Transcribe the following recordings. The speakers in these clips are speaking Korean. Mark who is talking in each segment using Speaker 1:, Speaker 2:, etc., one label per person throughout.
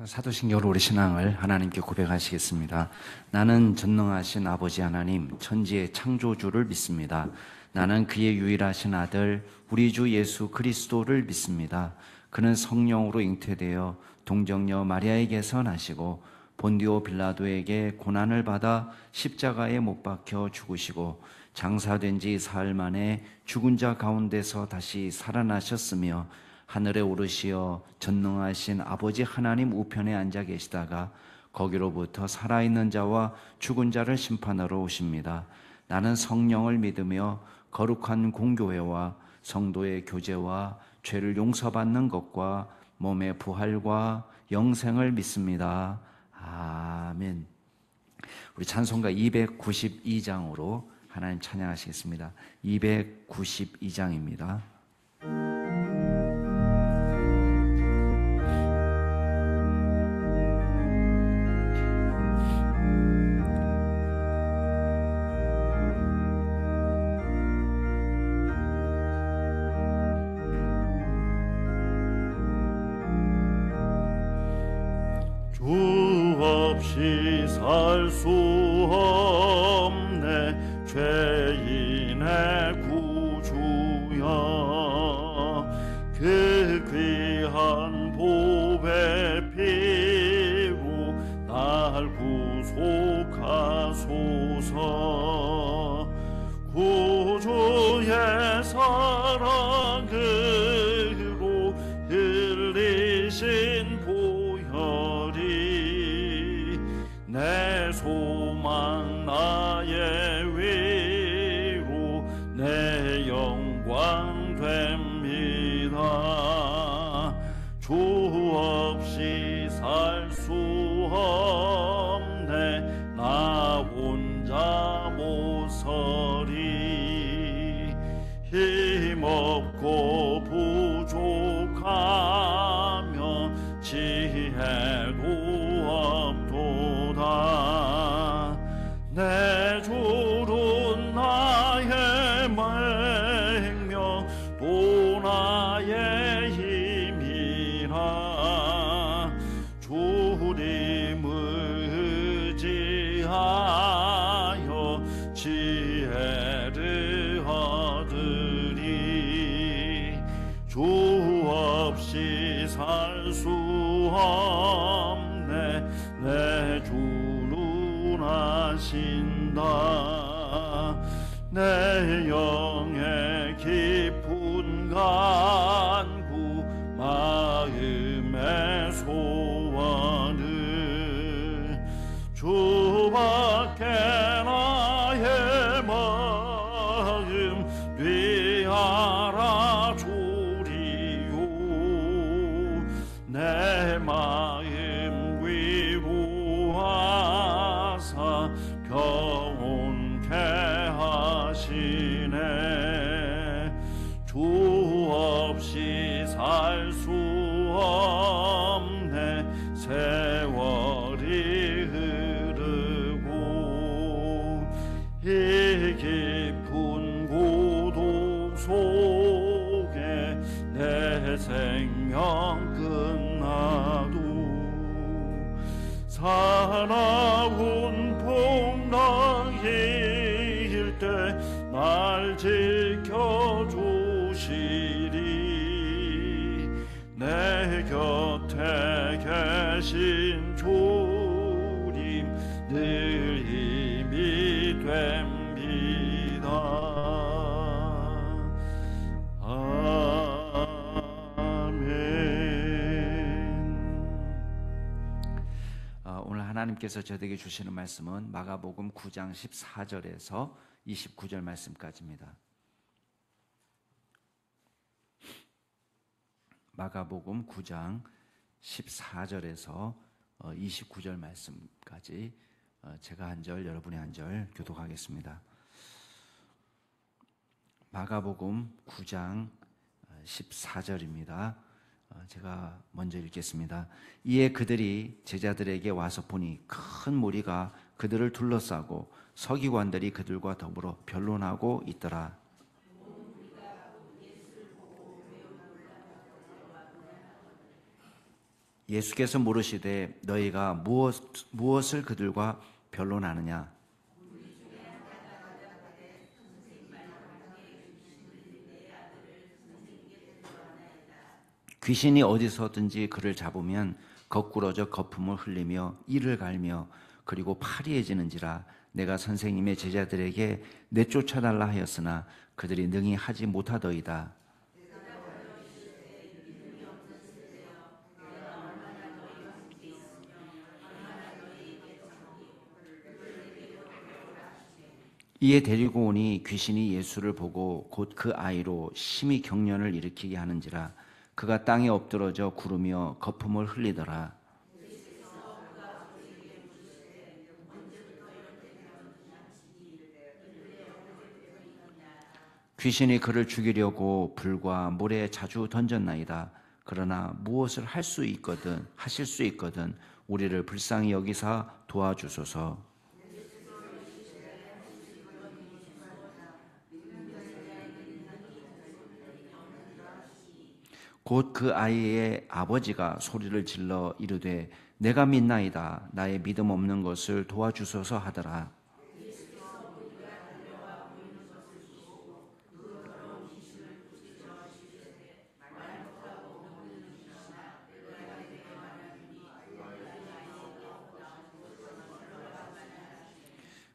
Speaker 1: 사도신경으로 우리 신앙을 하나님께 고백하시겠습니다. 나는 전능하신 아버지 하나님, 천지의 창조주를 믿습니다. 나는 그의 유일하신 아들, 우리 주 예수 그리스도를 믿습니다. 그는 성령으로 잉태되어 동정녀 마리아에게서 나시고 본디오 빌라도에게 고난을 받아 십자가에 못 박혀 죽으시고 장사된 지 사흘 만에 죽은 자 가운데서 다시 살아나셨으며 하늘에 오르시어 전능하신 아버지 하나님 우편에 앉아 계시다가 거기로부터 살아있는 자와 죽은 자를 심판하러 오십니다. 나는 성령을 믿으며 거룩한 공교회와 성도의 교제와 죄를 용서받는 것과 몸의 부활과 영생을 믿습니다. 아멘. 우리 찬송가 292장으로 하나님 찬양하시겠습니다. 292장입니다.
Speaker 2: 주 없이 살 수 없네 죄인의 구주여 그 귀한 보배 피로 날 구속하소서 구주의 사랑으로 흘리신 내 소망 나의 위로 내 영광 됩니다. 주 없이 살 수 없네 나 혼자 못 서리 힘없고 부족하며 지혜도 내 주는 나의 맹명 또 나의 힘이라 주님을 의지하여 지혜를 얻으리 주 없이 살 수 없네 내 주는 하신다 내 영의 깊은 간구 마음의 소원을 주밖에 나의 마음 되알아 주리요 내 마음 위로하사 경온케 하시네 주 없이 살 수 없네 세월이 흐르고 이 깊은 고독 속에 내 생명 끝나도 사나운 풍랑일 때 날 지켜주시리 내 곁에 계신 주님 늘 힘이 됩니다.
Speaker 1: 오늘 하나님께서 저에게 주시는 말씀은 마가복음 9장 14절에서 29절 말씀까지입니다. 마가복음 9장 14절에서 29절 말씀까지 제가 한 절, 여러분이 한 절 교독하겠습니다. 마가복음 9장 14절입니다. 제가 먼저 읽겠습니다. 이에 그들이 제자들에게 와서 보니 큰 무리가 그들을 둘러싸고 서기관들이 그들과 더불어 변론하고 있더라. 예수께서 물으시되 너희가 무엇을 그들과 변론하느냐? 귀신이 어디서든지 그를 잡으면 거꾸러져 거품을 흘리며 이를 갈며 그리고 파리해지는지라. 내가 선생님의 제자들에게 내쫓아달라 하였으나 그들이 능히 하지 못하더이다. 이에 데리고 오니 귀신이 예수를 보고 곧 그 아이로 심히 경련을 일으키게 하는지라. 그가 땅에 엎드러져 구르며 거품을 흘리더라. 귀신이 그를 죽이려고 불과 물에 자주 던졌나이다. 그러나 무엇을 하실 수 있거든 우리를 불쌍히 여기사 도와주소서. 곧 그 아이의 아버지가 소리를 질러 이르되 내가 믿나이다. 나의 믿음 없는 것을 도와주소서 하더라.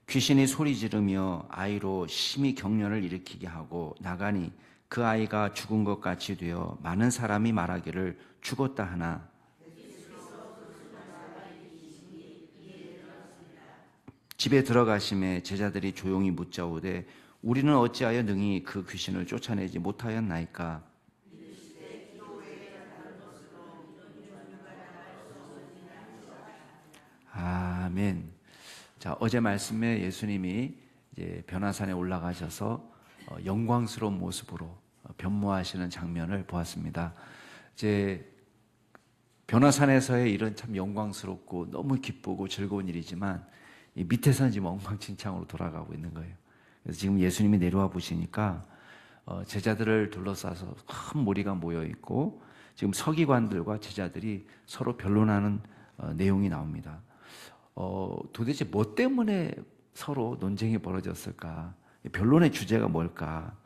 Speaker 1: 귀신이 소리 지르며 아이로 심히 경련을 일으키게 하고 나가니 그 아이가 죽은 것 같이 되어 많은 사람이 말하기를 죽었다 하나. 집에 들어가심에 제자들이 조용히 묻자오되 우리는 어찌하여 능히 그 귀신을 쫓아내지 못하였나이까? 아멘. 자, 어제 말씀에 예수님이 이제 변화산에 올라가셔서 영광스러운 모습으로 변모하시는 장면을 보았습니다. 이제 변화산에서의 일은 참 영광스럽고 너무 기쁘고 즐거운 일이지만 이 밑에서는 지금 엉망진창으로 돌아가고 있는 거예요. 그래서 지금 예수님이 내려와 보시니까 제자들을 둘러싸서 큰 무리가 모여 있고 지금 서기관들과 제자들이 서로 변론하는 내용이 나옵니다. 도대체 뭐 때문에 서로 논쟁이 벌어졌을까? 변론의 주제가 뭘까?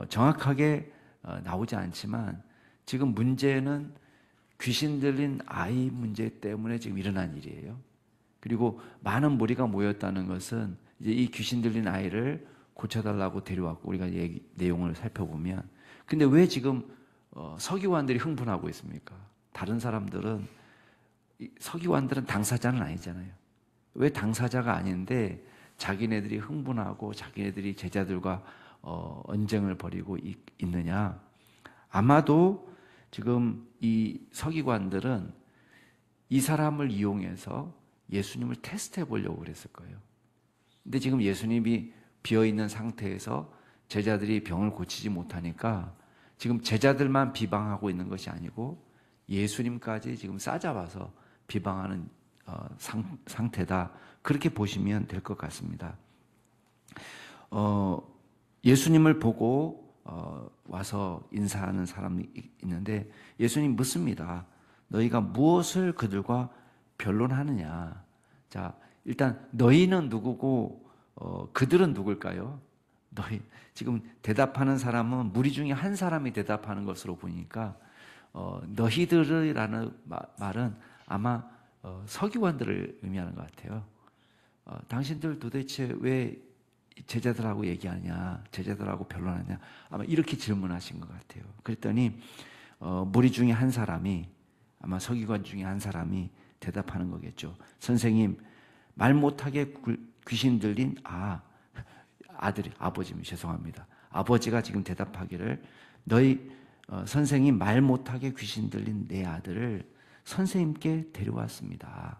Speaker 1: 정확하게 나오지 않지만 지금 문제는 귀신 들린 아이 문제 때문에 지금 일어난 일이에요. 그리고 많은 무리가 모였다는 것은 이제 이 귀신 들린 아이를 고쳐달라고 데려왔고 우리가 내용을 살펴보면 근데 왜 지금 서기관들이 흥분하고 있습니까? 다른 사람들은 서기관들은 당사자는 아니잖아요. 왜 당사자가 아닌데 자기네들이 흥분하고 자기네들이 제자들과 언쟁을 벌이고 있느냐? 아마도 지금 이 서기관들은 이 사람을 이용해서 예수님을 테스트해 보려고 그랬을 거예요. 근데 지금 예수님이 비어있는 상태에서 제자들이 병을 고치지 못하니까 지금 제자들만 비방하고 있는 것이 아니고 예수님까지 지금 싸잡아서 비방하는 상태다. 그렇게 보시면 될 것 같습니다. 예수님을 보고 와서 인사하는 사람이 있는데 예수님 묻습니다. 너희가 무엇을 그들과 변론하느냐? 자, 일단 너희는 누구고 그들은 누굴까요? 너희 지금 대답하는 사람은 무리 중에 한 사람이 대답하는 것으로 보니까 너희들이라는 말은 아마 서기관들을 의미하는 것 같아요. 당신들 도대체 왜 제자들하고 얘기하냐, 제자들하고 변론하냐, 아마 이렇게 질문하신 것 같아요. 그랬더니 무리 중에 한 사람이 아마 서기관 중에 한 사람이 대답하는 거겠죠. 선생님, 말 못하게 귀신 들린 아버지님 죄송합니다. 아버지가 지금 대답하기를 너희 선생님 말 못하게 귀신 들린 내 아들을 선생님께 데려왔습니다.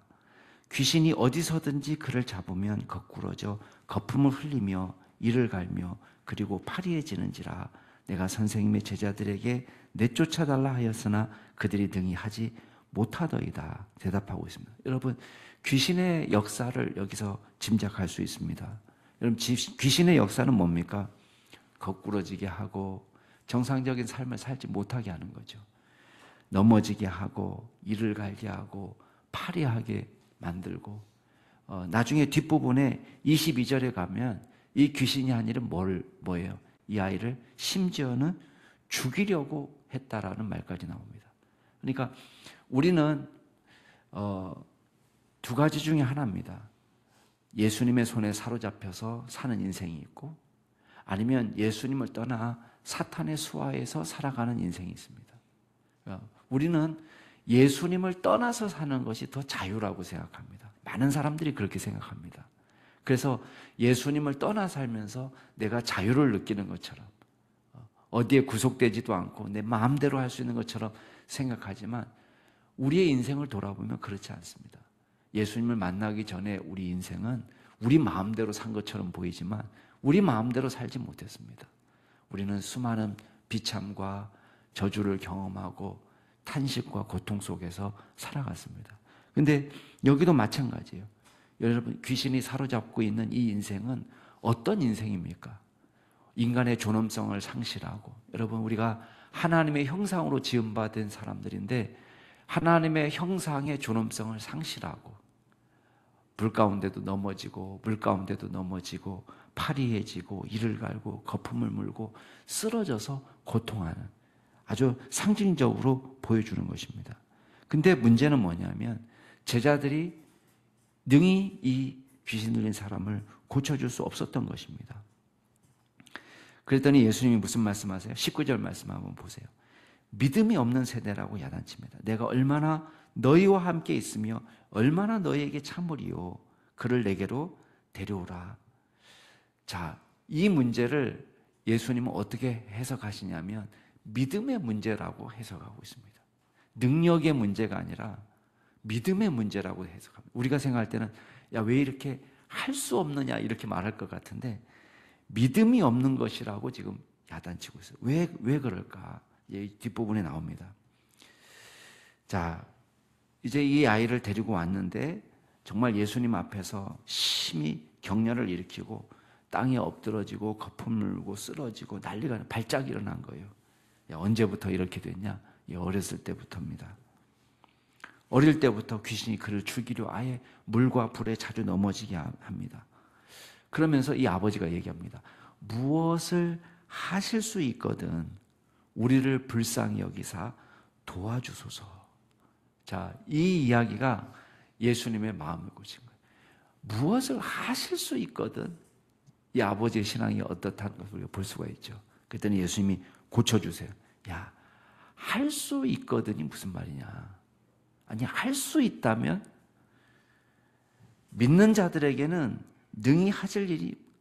Speaker 1: 귀신이 어디서든지 그를 잡으면 거꾸러져 거품을 흘리며 이를 갈며 그리고 파리해지는지라. 내가 선생님의 제자들에게 내쫓아달라 하였으나 그들이 능히 하지 못하더이다. 대답하고 있습니다. 여러분, 귀신의 역사를 여기서 짐작할 수 있습니다. 여러분, 귀신의 역사는 뭡니까? 거꾸러지게 하고 정상적인 삶을 살지 못하게 하는 거죠. 넘어지게 하고 이를 갈게 하고 파리하게 만들고 나중에 뒷부분에 22절에 가면 이 귀신이 한 일은 뭐예요? 이 아이를 심지어는 죽이려고 했다라는 말까지 나옵니다. 그러니까 우리는 두 가지 중에 하나입니다. 예수님의 손에 사로잡혀서 사는 인생이 있고 아니면 예수님을 떠나 사탄의 수하에서 살아가는 인생이 있습니다. 우리는 예수님을 떠나서 사는 것이 더 자유라고 생각합니다. 많은 사람들이 그렇게 생각합니다. 그래서 예수님을 떠나 살면서 내가 자유를 느끼는 것처럼 어디에 구속되지도 않고 내 마음대로 할 수 있는 것처럼 생각하지만 우리의 인생을 돌아보면 그렇지 않습니다. 예수님을 만나기 전에 우리 인생은 우리 마음대로 산 것처럼 보이지만 우리 마음대로 살지 못했습니다. 우리는 수많은 비참과 저주를 경험하고 탄식과 고통 속에서 살아갔습니다. 근데 여기도 마찬가지예요. 여러분, 귀신이 사로잡고 있는 이 인생은 어떤 인생입니까? 인간의 존엄성을 상실하고, 여러분, 우리가 하나님의 형상으로 지음받은 사람들인데 하나님의 형상의 존엄성을 상실하고 불 가운데도 넘어지고 물 가운데도 넘어지고 파리해지고 이를 갈고 거품을 물고 쓰러져서 고통하는, 아주 상징적으로 보여주는 것입니다. 근데 문제는 뭐냐면 제자들이 능히 이 귀신 들린 사람을 고쳐줄 수 없었던 것입니다. 그랬더니 예수님이 무슨 말씀하세요? 19절 말씀 한번 보세요. 믿음이 없는 세대라고 야단칩니다. 내가 얼마나 너희와 함께 있으며 얼마나 너희에게 참으리요. 그를 내게로 데려오라. 자, 이 문제를 예수님은 어떻게 해석하시냐면 믿음의 문제라고 해석하고 있습니다. 능력의 문제가 아니라 믿음의 문제라고 해석합니다. 우리가 생각할 때는 야, 왜 이렇게 할 수 없느냐 이렇게 말할 것 같은데 믿음이 없는 것이라고 지금 야단치고 있어요. 왜 그럴까? 뒷부분에 나옵니다. 자, 이제 이 아이를 데리고 왔는데 정말 예수님 앞에서 심히 격렬을 일으키고 땅에 엎드러지고 거품 물고 쓰러지고 난리가 발작이 일어난 거예요. 언제부터 이렇게 됐냐? 어렸을 때부터입니다. 어릴 때부터 귀신이 그를 죽이려 아예 물과 불에 자주 넘어지게 합니다. 그러면서 이 아버지가 얘기합니다. 무엇을 하실 수 있거든 우리를 불쌍히 여기사 도와주소서. 자, 이 이야기가 예수님의 마음을 고친 거예요. 무엇을 하실 수 있거든. 이 아버지의 신앙이 어떻다는 것을 우리가 볼 수가 있죠. 그랬더니 예수님이 고쳐주세요. 야, 할 수 있거든이 무슨 말이냐. 아니, 할 수 있다면 믿는 자들에게는 능히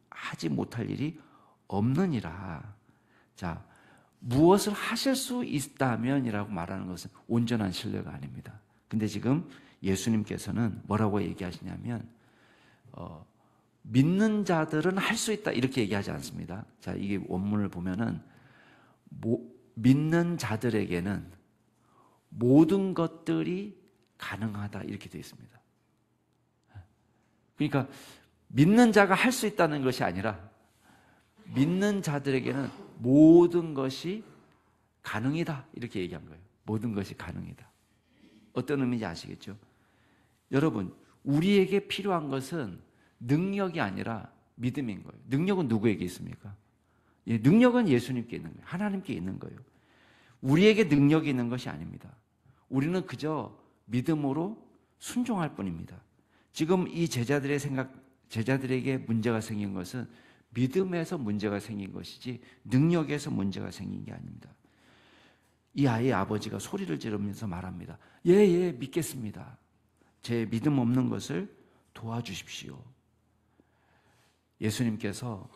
Speaker 1: 하지 못할 일이 없느니라. 자, 무엇을 하실 수 있다면이라고 말하는 것은 온전한 신뢰가 아닙니다. 근데 지금 예수님께서는 뭐라고 얘기하시냐면 믿는 자들은 할 수 있다 이렇게 얘기하지 않습니다. 자, 이게 원문을 보면은 믿는 자들에게는 모든 것들이 가능하다 이렇게 되어 있습니다. 그러니까 믿는 자가 할 수 있다는 것이 아니라 믿는 자들에게는 모든 것이 가능이다 이렇게 얘기한 거예요. 모든 것이 가능이다. 어떤 의미인지 아시겠죠? 여러분, 우리에게 필요한 것은 능력이 아니라 믿음인 거예요. 능력은 누구에게 있습니까? 능력은 예수님께 있는 거예요. 하나님께 있는 거예요. 우리에게 능력이 있는 것이 아닙니다. 우리는 그저 믿음으로 순종할 뿐입니다. 지금 이 제자들에게 문제가 생긴 것은 믿음에서 문제가 생긴 것이지 능력에서 문제가 생긴 게 아닙니다. 이 아이의 아버지가 소리를 지르면서 말합니다. 예, 믿겠습니다. 제 믿음 없는 것을 도와주십시오. 예수님께서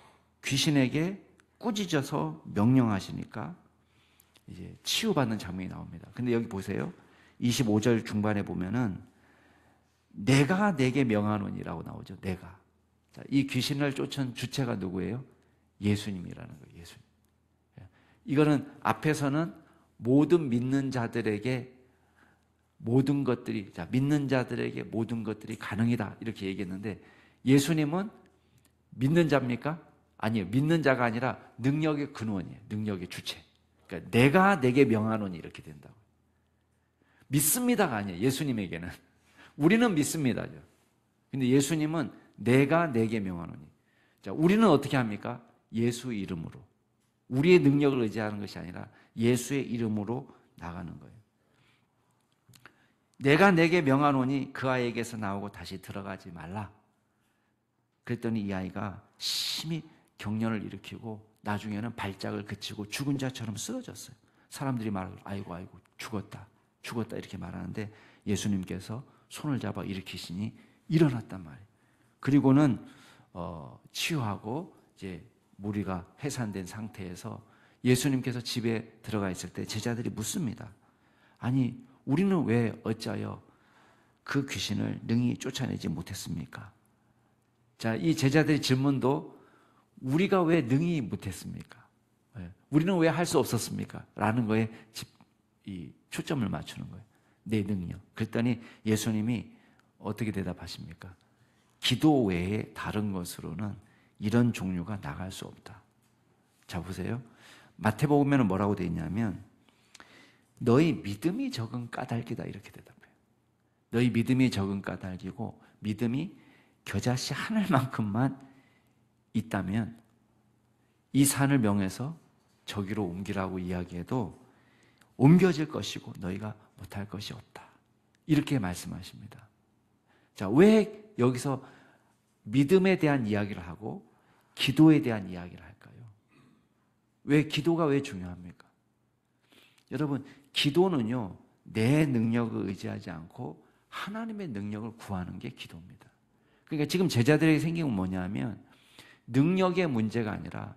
Speaker 1: 귀신에게 꾸짖어서 명령하시니까 이제 치유받는 장면이 나옵니다. 근데 여기 보세요. 25절 중반에 보면은 내가 내게 명하노니라고 나오죠. 내가. 자, 이 귀신을 쫓은 주체가 누구예요? 예수님이라는 거예요. 예수님. 이거는 앞에서는 모든 믿는 자들에게 모든 것들이, 자, 믿는 자들에게 모든 것들이 가능이다 이렇게 얘기했는데 예수님은 믿는 자입니까? 아니요. 믿는 자가 아니라 능력의 근원이에요. 능력의 주체. 그러니까 내가 내게 명하노니 이렇게 된다고. 믿습니다가 아니에요. 예수님에게는. 우리는 믿습니다죠. 근데 예수님은 내가 내게 명하노니. 자, 우리는 어떻게 합니까? 예수 이름으로. 우리의 능력을 의지하는 것이 아니라 예수의 이름으로 나가는 거예요. 내가 내게 명하노니 그 아이에게서 나오고 다시 들어가지 말라. 그랬더니 이 아이가 심히 경련을 일으키고 나중에는 발작을 그치고 죽은 자처럼 쓰러졌어요. 사람들이 말하고 아이고 죽었다 이렇게 말하는데 예수님께서 손을 잡아 일으키시니 일어났단 말이에요. 그리고는 치유하고 이제 무리가 해산된 상태에서 예수님께서 집에 들어가 있을 때 제자들이 묻습니다. 아니 우리는 왜 어찌하여 그 귀신을 능히 쫓아내지 못했습니까? 자, 이 제자들의 질문도 우리가 왜 능히 못했습니까? 우리는 왜 할 수 없었습니까? 라는 거에 이 초점을 맞추는 거예요. 내 능력. 그랬더니 예수님이 어떻게 대답하십니까? 기도 외에 다른 것으로는 이런 종류가 나갈 수 없다. 자, 보세요. 마태복음에는 뭐라고 되어 있냐면 너희 믿음이 적은 까닭이다 이렇게 대답해요. 너희 믿음이 적은 까닭이고 믿음이 겨자씨 하늘만큼만 있다면 이 산을 명해서 저기로 옮기라고 이야기해도 옮겨질 것이고 너희가 못할 것이 없다. 이렇게 말씀하십니다. 자, 왜 여기서 믿음에 대한 이야기를 하고 기도에 대한 이야기를 할까요? 왜 기도가 왜 중요합니까? 여러분, 기도는요 내 능력을 의지하지 않고 하나님의 능력을 구하는 게 기도입니다. 그러니까 지금 제자들에게 생긴 건 뭐냐면 능력의 문제가 아니라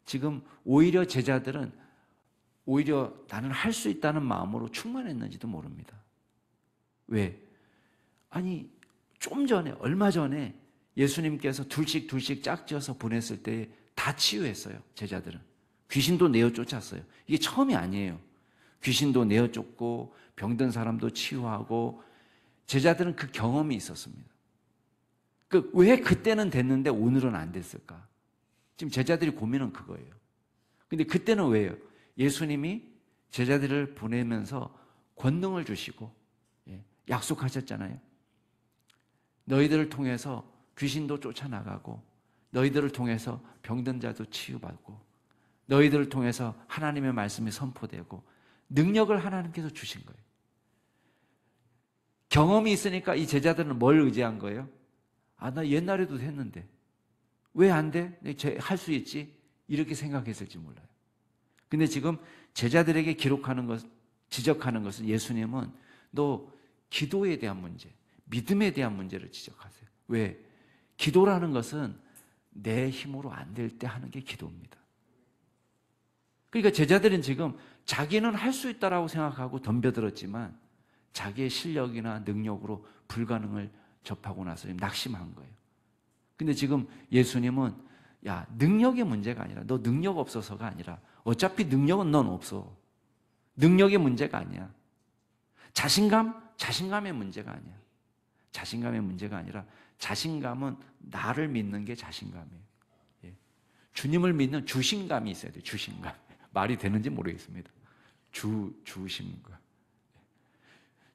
Speaker 1: 지금 오히려 제자들은 오히려 나는 할 수 있다는 마음으로 충만했는지도 모릅니다. 왜? 아니 좀 전에 얼마 전에 예수님께서 둘씩 짝지어서 보냈을 때 다 치유했어요. 제자들은 귀신도 내어 쫓았어요. 이게 처음이 아니에요. 귀신도 내어 쫓고 병든 사람도 치유하고 제자들은 그 경험이 있었습니다. 왜 그때는 됐는데 오늘은 안 됐을까? 지금 제자들이 고민은 그거예요. 근데 그때는 왜요? 예수님이 제자들을 보내면서 권능을 주시고 약속하셨잖아요. 너희들을 통해서 귀신도 쫓아나가고 너희들을 통해서 병든 자도 치유받고 너희들을 통해서 하나님의 말씀이 선포되고 능력을 하나님께서 주신 거예요. 경험이 있으니까 이 제자들은 뭘 의지한 거예요? 아, 나 옛날에도 했는데 왜 안 돼? 할 수 있지? 이렇게 생각했을지 몰라요. 근데 지금 제자들에게 지적하는 것은 예수님은 너 기도에 대한 문제, 믿음에 대한 문제를 지적하세요. 왜? 기도라는 것은 내 힘으로 안 될 때 하는 게 기도입니다. 그러니까 제자들은 지금 자기는 할 수 있다라고 생각하고 덤벼들었지만 자기의 실력이나 능력으로 불가능을 접하고 나서 낙심한 거예요. 근데 지금 예수님은 야, 능력의 문제가 아니라 너 능력 없어서가 아니라 어차피 능력은 넌 없어. 능력의 문제가 아니야. 자신감의 문제가 아니야. 자신감의 문제가 아니라 자신감은 나를 믿는 게 자신감이에요. 주님을 믿는 주신감이 있어야 돼요. 주신감. 말이 되는지 모르겠습니다. 주신감.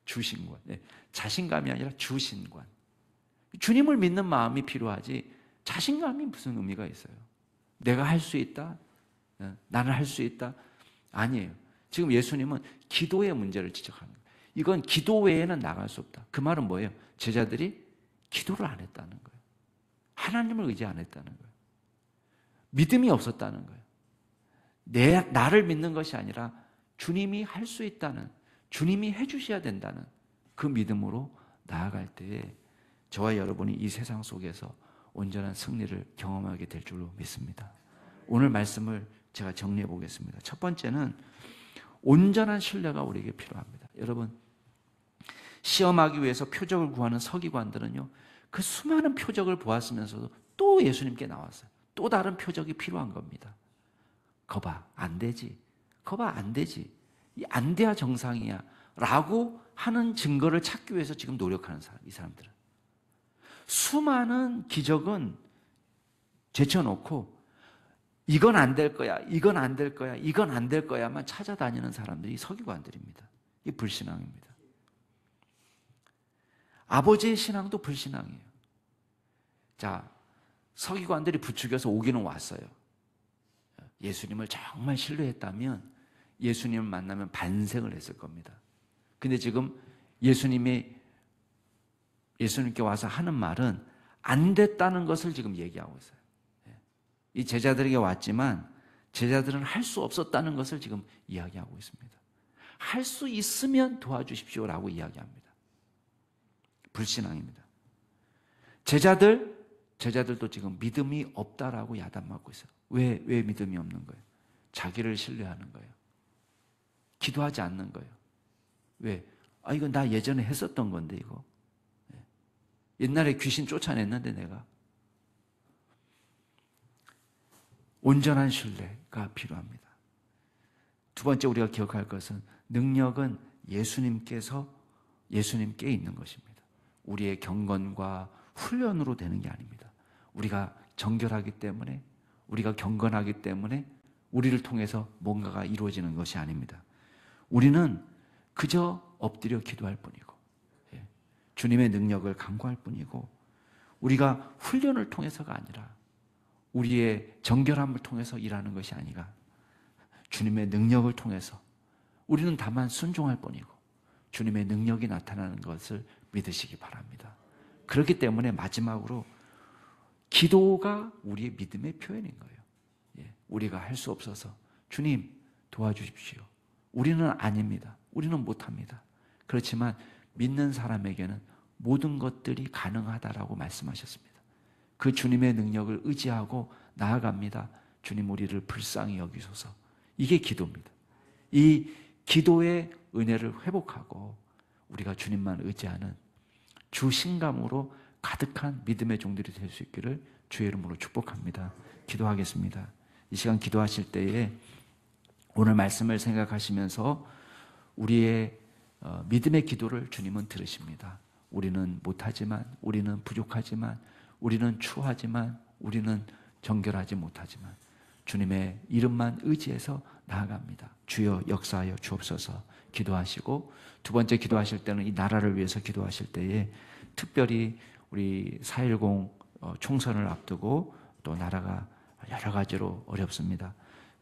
Speaker 1: 주신관. 자신감이 아니라 주신관. 주님을 믿는 마음이 필요하지 자신감이 무슨 의미가 있어요? 내가 할 수 있다? 나는 할 수 있다? 아니에요. 지금 예수님은 기도의 문제를 지적하는 거예요. 이건 기도 외에는 나갈 수 없다. 그 말은 뭐예요? 제자들이 기도를 안 했다는 거예요. 하나님을 의지 안 했다는 거예요. 믿음이 없었다는 거예요. 나를 믿는 것이 아니라 주님이 할 수 있다는, 주님이 해주셔야 된다는 그 믿음으로 나아갈 때에 저와 여러분이 이 세상 속에서 온전한 승리를 경험하게 될 줄로 믿습니다. 오늘 말씀을 제가 정리해 보겠습니다. 첫 번째는 온전한 신뢰가 우리에게 필요합니다. 여러분, 시험하기 위해서 표적을 구하는 서기관들은요, 그 수많은 표적을 보았으면서도 또 예수님께 나왔어요. 또 다른 표적이 필요한 겁니다. 거봐, 안 되지. 거봐, 안 되지. 이 안 돼야 정상이야. 라고 하는 증거를 찾기 위해서 지금 노력하는 사람, 이 사람들은. 수많은 기적은 제쳐놓고 이건 안 될 거야, 이건 안 될 거야, 이건 안 될 거야만 찾아다니는 사람들이 서기관들입니다. 이게 불신앙입니다. 아버지의 신앙도 불신앙이에요. 자, 서기관들이 부추겨서 오기는 왔어요. 예수님을 정말 신뢰했다면 예수님을 만나면 반생을 했을 겁니다. 근데 지금 예수님께 와서 하는 말은 안 됐다는 것을 지금 얘기하고 있어요. 이 제자들에게 왔지만 제자들은 할 수 없었다는 것을 지금 이야기하고 있습니다. 할 수 있으면 도와주십시오라고 이야기합니다. 불신앙입니다. 제자들도 지금 믿음이 없다라고 야단맞고 있어요. 왜 믿음이 없는 거예요? 자기를 신뢰하는 거예요. 기도하지 않는 거예요. 왜? 이건 나 예전에 했었던 건데 이거. 옛날에 귀신 쫓아냈는데 내가. 온전한 신뢰가 필요합니다. 두 번째 우리가 기억할 것은 능력은 예수님께 있는 것입니다. 우리의 경건과 훈련으로 되는 게 아닙니다. 우리가 정결하기 때문에, 우리가 경건하기 때문에 우리를 통해서 뭔가가 이루어지는 것이 아닙니다. 우리는 그저 엎드려 기도할 뿐이고 주님의 능력을 간구할 뿐이고, 우리가 훈련을 통해서가 아니라 우리의 정결함을 통해서 일하는 것이 아니라 주님의 능력을 통해서 우리는 다만 순종할 뿐이고 주님의 능력이 나타나는 것을 믿으시기 바랍니다. 그렇기 때문에 마지막으로 기도가 우리의 믿음의 표현인 거예요. 우리가 할 수 없어서 주님 도와주십시오. 우리는 아닙니다. 우리는 못합니다. 그렇지만 믿는 사람에게는 모든 것들이 가능하다라고 말씀하셨습니다. 그 주님의 능력을 의지하고 나아갑니다. 주님 우리를 불쌍히 여기소서. 이게 기도입니다. 이 기도의 은혜를 회복하고 우리가 주님만 의지하는 주신감으로 가득한 믿음의 종들이 될 수 있기를 주의 이름으로 축복합니다. 기도하겠습니다. 이 시간 기도하실 때에 오늘 말씀을 생각하시면서 우리의 믿음의 기도를 주님은 들으십니다. 우리는 못하지만, 우리는 부족하지만, 우리는 추하지만, 우리는 정결하지 못하지만 주님의 이름만 의지해서 나아갑니다. 주여 역사하여 주옵소서. 기도하시고, 두 번째 기도하실 때는 이 나라를 위해서 기도하실 때에 특별히 우리 4.10 총선을 앞두고 또 나라가 여러 가지로 어렵습니다.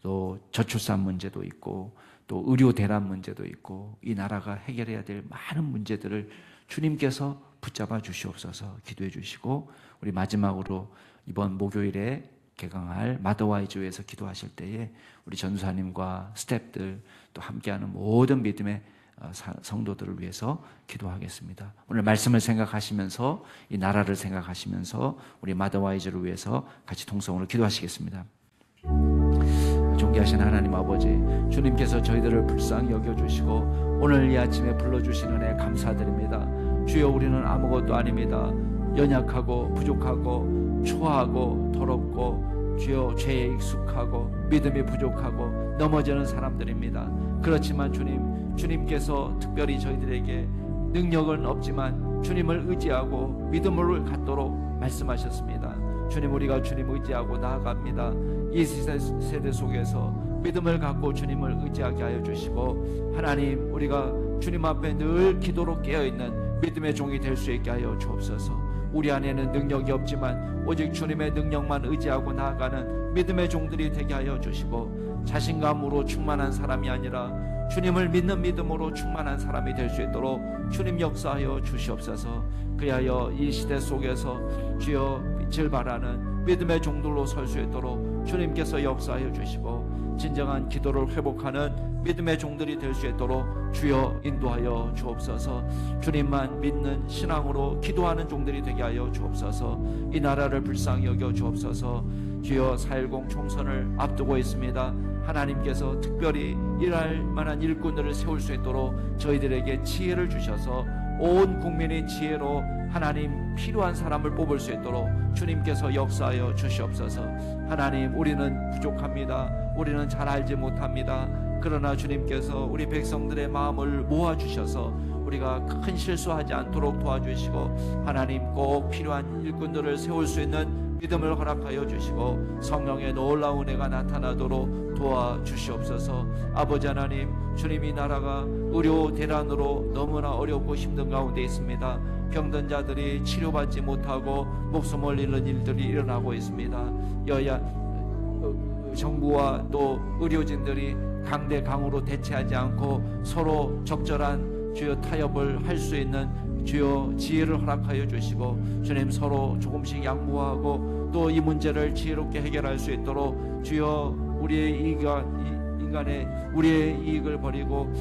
Speaker 1: 또 저출산 문제도 있고 또 의료 대란 문제도 있고 이 나라가 해결해야 될 많은 문제들을 주님께서 붙잡아 주시옵소서. 기도해 주시고, 우리 마지막으로 이번 목요일에 개강할 마더와이즈에서 기도하실 때에 우리 전사님과 스태프들 또 함께하는 모든 믿음의 성도들을 위해서 기도하겠습니다. 오늘 말씀을 생각하시면서 이 나라를 생각하시면서 우리 마더와이즈를 위해서 같이 통성으로 기도하시겠습니다. 존귀하신 하나님 아버지, 주님께서 저희들을 불쌍히 여겨주시고 오늘 이 아침에 불러주신 은혜 감사드립니다. 주여, 우리는 아무것도 아닙니다. 연약하고 부족하고 초라하고 더럽고 주여 죄에 익숙하고 믿음이 부족하고 넘어지는 사람들입니다. 그렇지만 주님께서 특별히 저희들에게 능력은 없지만 주님을 의지하고 믿음을 갖도록 말씀하셨습니다. 주님, 우리가 주님 의지하고 나아갑니다. 이 세대 속에서 믿음을 갖고 주님을 의지하게 하여 주시고, 하나님, 우리가 주님 앞에 늘 기도로 깨어있는 믿음의 종이 될 수 있게 하여 주옵소서. 우리 안에는 능력이 없지만 오직 주님의 능력만 의지하고 나아가는 믿음의 종들이 되게 하여 주시고, 자신감으로 충만한 사람이 아니라 주님을 믿는 믿음으로 충만한 사람이 될 수 있도록 주님 역사하여 주시옵소서. 그리하여 이 시대 속에서 주여 빛을 발하는 믿음의 종들로 설 수 있도록 주님께서 역사하여 주시고, 진정한 기도를 회복하는 믿음의 종들이 될 수 있도록 주여 인도하여 주옵소서. 주님만 믿는 신앙으로 기도하는 종들이 되게 하여 주옵소서. 이 나라를 불쌍히 여겨 주옵소서. 주여, 4.10 총선을 앞두고 있습니다. 하나님께서 특별히 일할 만한 일꾼들을 세울 수 있도록 저희들에게 지혜를 주셔서 온 국민의 지혜로 하나님 필요한 사람을 뽑을 수 있도록 주님께서 역사하여 주시옵소서. 하나님, 우리는 부족합니다. 우리는 잘 알지 못합니다. 그러나 주님께서 우리 백성들의 마음을 모아주셔서 우리가 큰 실수하지 않도록 도와주시고, 하나님 꼭 필요한 일꾼들을 세울 수 있는
Speaker 3: 믿음을 허락하여 주시고 성령의 놀라운 은혜가 나타나도록 도와주시옵소서. 아버지 하나님, 주님이 나라가 의료 대란으로 너무나 어렵고 힘든 가운데 있습니다. 병든 자들이 치료받지 못하고 목숨을 잃는 일들이 일어나고 있습니다. 여야 정부와 또 의료진들이 강대강으로 대체하지 않고 서로 적절한 주여 타협을 할 수 있는 주여 지혜를 허락하여 주시고 주님 서로 조금씩 양보하고 또 이 문제를 지혜롭게 해결할 수 있도록 주여 우리의 인간의 우리의 이익을 버리고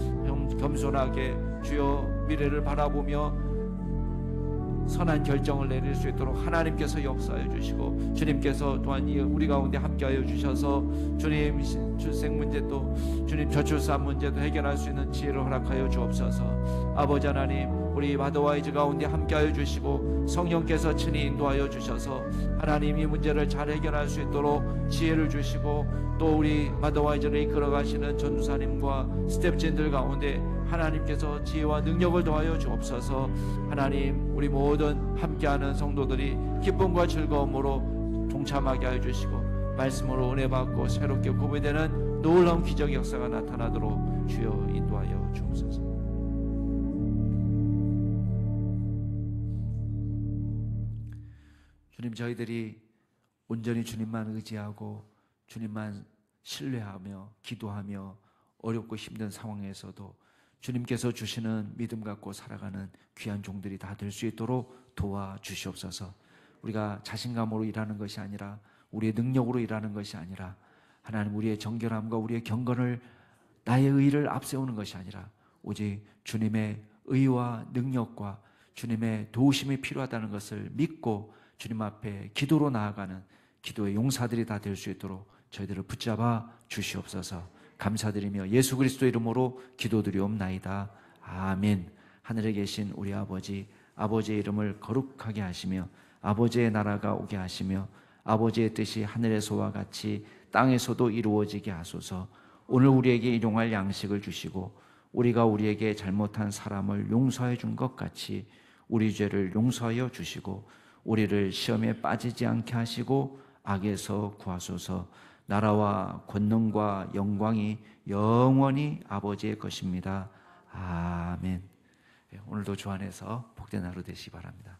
Speaker 3: 겸손하게 주여 미래를 바라보며 선한 결정을 내릴 수 있도록 하나님께서 역사해 주시고 주님께서 또한 우리 가운데 함께하여 주셔서 주님 출생 문제도 주님 저출산 문제도 해결할 수 있는 지혜를 허락하여 주옵소서. 아버지 하나님, 우리 마더와이즈 가운데 함께하여 주시고 성령께서 친히 인도하여 주셔서 하나님 이 문제를 잘 해결할 수 있도록 지혜를 주시고 또 우리 마더와이즈를 이끌어 가시는 전도사님과 스텝진들 가운데 하나님께서 지혜와 능력을 더하여 주옵소서. 하나님, 우리 모든 함께하는 성도들이 기쁨과 즐거움으로 동참하게 하여 주시고 말씀으로 은혜 받고 새롭게 구비되는 놀라운 기적 역사가 나타나도록 주여 인도하여 주옵소서. 주님, 저희들이 온전히 주님만 의지하고 주님만 신뢰하며 기도하며 어렵고 힘든 상황에서도 주님께서 주시는 믿음 갖고 살아가는 귀한 종들이 다 될 수 있도록 도와주시옵소서. 우리가 자신감으로 일하는 것이 아니라 우리의 능력으로 일하는 것이 아니라 하나님 우리의 정결함과 우리의 경건을 나의 의를 앞세우는 것이 아니라 오직 주님의 의와 능력과 주님의 도우심이 필요하다는 것을 믿고 주님 앞에 기도로 나아가는 기도의 용사들이 다 될 수 있도록 저희들을 붙잡아 주시옵소서. 감사드리며 예수 그리스도 이름으로 기도드리옵나이다. 아멘. 하늘에 계신 우리 아버지, 아버지의 이름을 거룩하게 하시며 아버지의 나라가 오게 하시며 아버지의 뜻이 하늘에서와 같이 땅에서도 이루어지게 하소서. 오늘 우리에게 일용할 양식을 주시고 우리가 우리에게 잘못한 사람을 용서해 준 것 같이 우리 죄를 용서하여 주시고 우리를 시험에 빠지지 않게 하시고 악에서 구하소서. 나라와 권능과 영광이 영원히 아버지의 것입니다. 아멘. 오늘도 주 안에서 복된 하루 되시기 바랍니다.